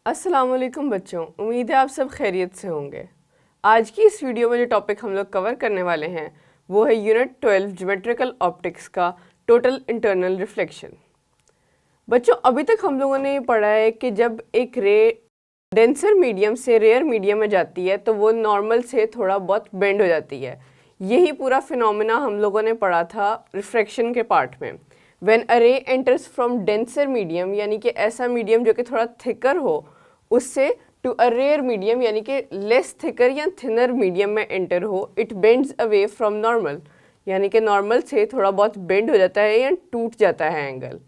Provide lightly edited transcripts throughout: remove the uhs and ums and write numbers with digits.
अस्सलाम वालेकुम बच्चों, उम्मीद है आप सब खैरियत से होंगे। आज की इस वीडियो में जो टॉपिक हम लोग कवर करने वाले हैं वो है यूनिट 12 ज्योमेट्रिकल ऑप्टिक्स का टोटल इंटरनल रिफ्लेक्शन। बच्चों, अभी तक हम लोगों ने ये पढ़ा है कि जब एक रे डेंसर मीडियम से रेयर मीडियम में जाती है तो वो नॉर्मल से थोड़ा बहुत बेंड हो जाती है। यही पूरा फिनोमेना हम लोगों ने पढ़ा था रिफ्रैक्शन के पार्ट में। व्हेन अ रे एंटर्स फ्रॉम डेंसर मीडियम, यानी कि ऐसा मीडियम जो कि थोड़ा थिकर हो, उससे टू अ रेयर मीडियम यानी कि लेस थिकर या थिनर मीडियम में एंटर हो, it bends away from normal, यानी कि नॉर्मल से थोड़ा बहुत बेंड हो जाता है या टूट जाता है एंगल।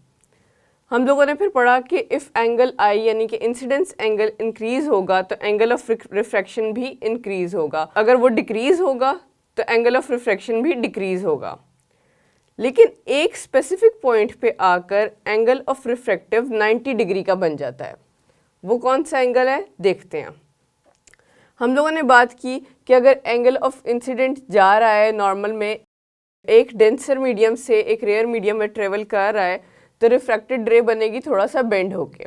हम लोगों ने फिर पढ़ा कि इफ़ एंगल आई यानी कि इंसिडेंस एंगल इंक्रीज होगा तो एंगल ऑफ रिफ्रैक्शन भी इंक्रीज होगा, अगर वो डिक्रीज होगा तो एंगल ऑफ रिफ्रैक्शन भी डिक्रीज होगा। लेकिन एक स्पेसिफिक पॉइंट पे आकर एंगल ऑफ रिफ्रैक्टिव 90 डिग्री का बन जाता है। वो कौन सा एंगल है, देखते हैं। हम लोगों ने बात की कि अगर एंगल ऑफ इंसिडेंट जा रहा है नॉर्मल में, एक डेंसर मीडियम से एक रेयर मीडियम में ट्रेवल कर रहा है, तो रिफ्रैक्टेड रे बनेगी थोड़ा सा बेंड होके।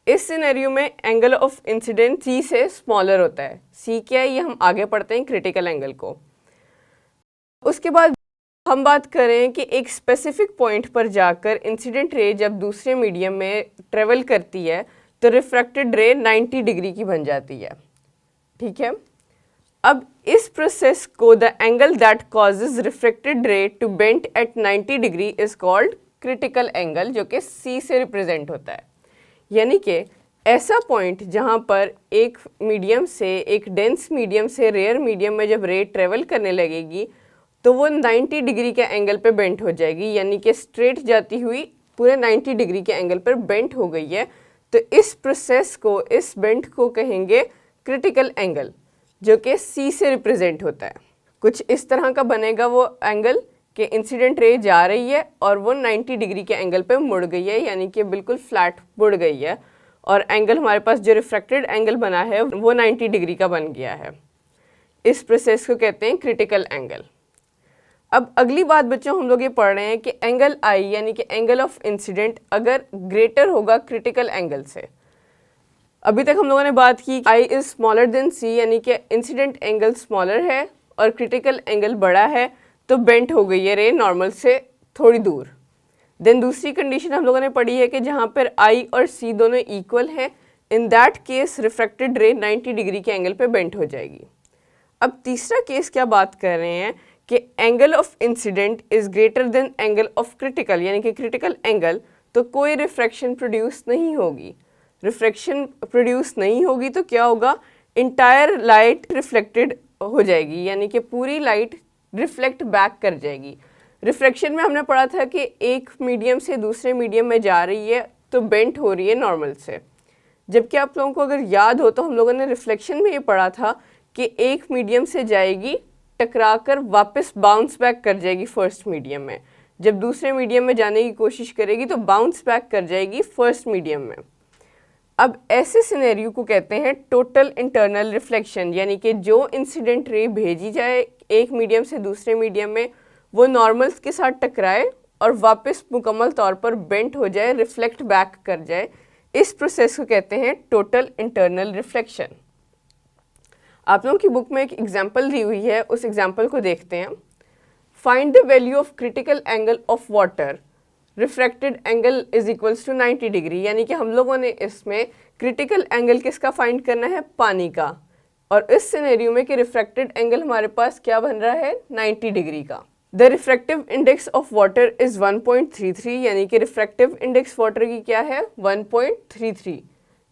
इस सिनेरियो में एंगल ऑफ इंसिडेंट सी से स्मॉलर होता है। सी क्या है, ये हम आगे पढ़ते हैं क्रिटिकल एंगल को। उसके बाद हम बात करें कि एक स्पेसिफिक पॉइंट पर जाकर इंसिडेंट रे जब दूसरे मीडियम में ट्रेवल करती है तो रिफ्रैक्टेड रे 90 डिग्री की बन जाती है। ठीक है, अब इस प्रोसेस को the angle that causes refracted ray to bend at 90 degree is called critical angle, जो कि सी से रिप्रेजेंट होता है। यानी कि ऐसा पॉइंट जहाँ पर एक मीडियम से, एक डेंस मीडियम से रेयर मीडियम में जब रे ट्रेवल करने लगेगी तो वो 90 डिग्री के एंगल पे बेंट हो जाएगी, यानी कि स्ट्रेट जाती हुई पूरे 90 डिग्री के एंगल पर बेंट हो गई है। तो इस प्रोसेस को, इस बेंट को कहेंगे क्रिटिकल एंगल, जो कि सी से रिप्रेजेंट होता है। कुछ इस तरह का बनेगा वो एंगल कि इंसिडेंट रे जा रही है और वो 90 डिग्री के एंगल पे मुड़ गई है, यानी कि बिल्कुल फ्लैट मुड़ गई है, और एंगल हमारे पास जो रिफ्रैक्टेड एंगल बना है वो 90 डिग्री का बन गया है। इस प्रोसेस को कहते हैं क्रिटिकल एंगल। अब अगली बात बच्चों, हम लोग ये पढ़ रहे हैं कि एंगल आई यानी कि एंगल ऑफ इंसिडेंट अगर ग्रेटर होगा क्रिटिकल एंगल से। अभी तक हम लोगों ने बात की आई इज स्मॉलर देन सी, यानी कि इंसिडेंट एंगल स्मॉलर है और क्रिटिकल एंगल बड़ा है, तो बेंट हो गई है रे नॉर्मल से थोड़ी दूर। देन दूसरी कंडीशन हम लोगों ने पढ़ी है कि जहाँ पर आई और सी दोनों इक्वल हैं, इन दैट केस रिफ्रैक्टेड रे 90 डिग्री के एंगल पे बेंट हो जाएगी। अब तीसरा केस क्या बात कर रहे हैं कि angle of incident is greater than angle of critical, यानी कि क्रिटिकल एंगल, तो कोई रिफ्रैक्शन प्रोड्यूस नहीं होगी। रिफ्रैक्शन प्रोड्यूस नहीं होगी तो क्या होगा, इंटायर लाइट रिफ्लेक्टेड हो जाएगी, यानी कि पूरी लाइट रिफ्लेक्ट बैक कर जाएगी। रिफ्रैक्शन में हमने पढ़ा था कि एक मीडियम से दूसरे मीडियम में जा रही है तो बेंट हो रही है नॉर्मल से, जबकि आप लोगों को अगर याद हो तो हम लोगों ने रिफ्लेक्शन में ये पढ़ा था कि एक मीडियम से जाएगी, टकराकर वापस बाउंस बैक कर जाएगी फर्स्ट मीडियम में, जब दूसरे मीडियम में जाने की कोशिश करेगी तो बाउंस बैक कर जाएगी फर्स्ट मीडियम में। अब ऐसे सिनेरियो को कहते हैं टोटल इंटरनल रिफ्लेक्शन, यानी कि जो इंसिडेंट रे भेजी जाए एक मीडियम से दूसरे मीडियम में, वो नॉर्मल्स के साथ टकराए और वापस मुकम्मल तौर पर बेंट हो जाए, रिफ्लेक्ट बैक कर जाए। इस प्रोसेस को कहते हैं टोटल इंटरनल रिफ्लेक्शन। आप लोगों की बुक में एक एग्जाम्पल दी हुई है, उस एग्जाम्पल को देखते हैं। Find the value of critical angle of water, refracted angle is equals to 90 degree, यानी कि हम लोगों ने इसमें क्रिटिकल एंगल किसका फाइंड करना है, पानी का। और इस सिनेरियो में कि रिफ्रैक्टेड एंगल हमारे पास क्या बन रहा है, 90 डिग्री का। The refractive index of water is 1.33, यानी कि रिफ्रैक्टिव इंडेक्स वाटर की क्या है, 1.33,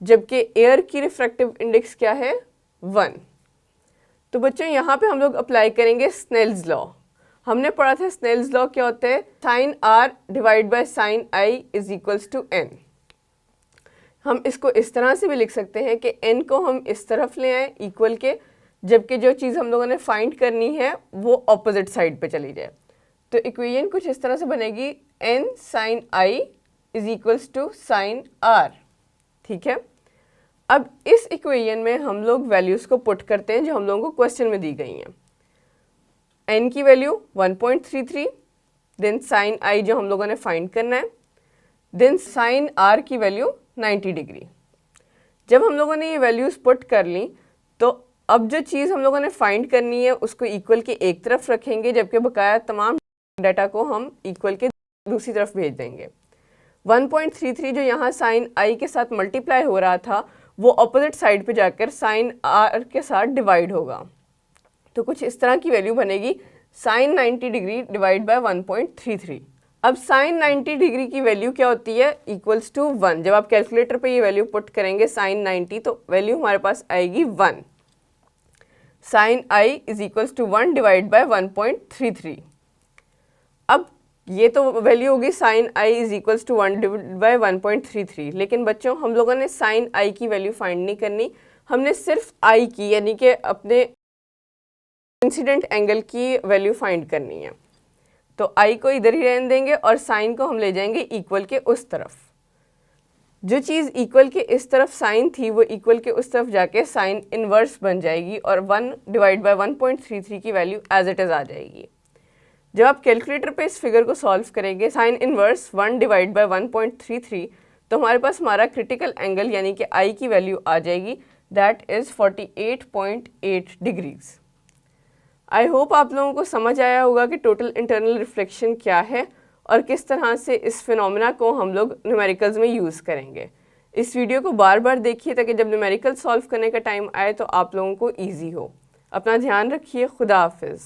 जबकि एयर की रिफ्रैक्टिव इंडेक्स क्या है, 1। तो बच्चों यहाँ पे हम लोग अप्लाई करेंगे स्नेल्स लॉ। हमने पढ़ा था स्नेल्स लॉ क्या होता है, sine r divide by sine i is equals to n. हम इसको इस तरह से भी लिख सकते हैं कि एन को हम इस तरफ ले आए इक्वल के, जबकि जो चीज़ हम लोगों ने फाइंड करनी है वो ऑपोजिट साइड पे चली जाए। तो इक्वेशन कुछ इस तरह से बनेगी, n sine i is equals to sine r. ठीक है, अब इस इक्वेशन में हम लोग वैल्यूज़ को पुट करते हैं जो हम लोगों को क्वेश्चन में दी गई हैं। n की वैल्यू 1.33, देन साइन i जो हम लोगों ने फाइंड करना है, देन साइन r की वैल्यू 90 डिग्री। जब हम लोगों ने ये वैल्यूज़ पुट कर ली तो अब जो चीज़ हम लोगों ने फाइंड करनी है उसको इक्वल के एक तरफ रखेंगे, जबकि बकाया तमाम डाटा को हम इक्वल के दूसरी तरफ भेज देंगे। 1.33 जो यहाँ साइन आई के साथ मल्टीप्लाई हो रहा था वो अपोजिट साइड पे जाकर साइन आर के साथ डिवाइड होगा। तो कुछ इस तरह की वैल्यू बनेगी साइन 90 डिग्री डिवाइड बाय 1.33। अब साइन 90 डिग्री की वैल्यू क्या होती है, इक्वल्स टू 1। जब आप कैलकुलेटर पे ये वैल्यू पुट करेंगे साइन 90 तो वैल्यू हमारे पास आएगी 1। Sine i is equals to 1 divide by 1.33। अब ये तो वैल्यू होगी sine i is equals to 1 divide by 1.33, लेकिन बच्चों हम लोगों ने साइन आई की वैल्यू फाइंड नहीं करनी, हमने सिर्फ आई की यानी कि अपने इंसिडेंट एंगल की वैल्यू फाइंड करनी है। तो आई को इधर ही रहने देंगे और साइन को हम ले जाएंगे इक्वल के उस तरफ। जो चीज़ इक्वल के इस तरफ साइन थी वो इक्वल के उस तरफ जाके साइन इनवर्स बन जाएगी और 1 डिवाइड बाय 1.33 की वैल्यू एज इट इज़ आ जाएगी। जब आप कैलकुलेटर पे इस फिगर को सॉल्व करेंगे साइन इनवर्स 1 डिवाइड बाय 1.33 तो हमारे पास हमारा क्रिटिकल एंगल यानी कि आई की वैल्यू आ जाएगी, that is 48.8 degrees. I hope आप लोगों को समझ आया होगा कि टोटल इंटरनल रिफ्लेक्शन क्या है और किस तरह से इस फिनोमेना को हम लोग न्यूमेरिकल्स में यूज़ करेंगे। इस वीडियो को बार बार देखिए ताकि जब न्यूमेरिकल सॉल्व करने का टाइम आए तो आप लोगों को ईजी हो। अपना ध्यान रखिए। खुदा हाफिज़।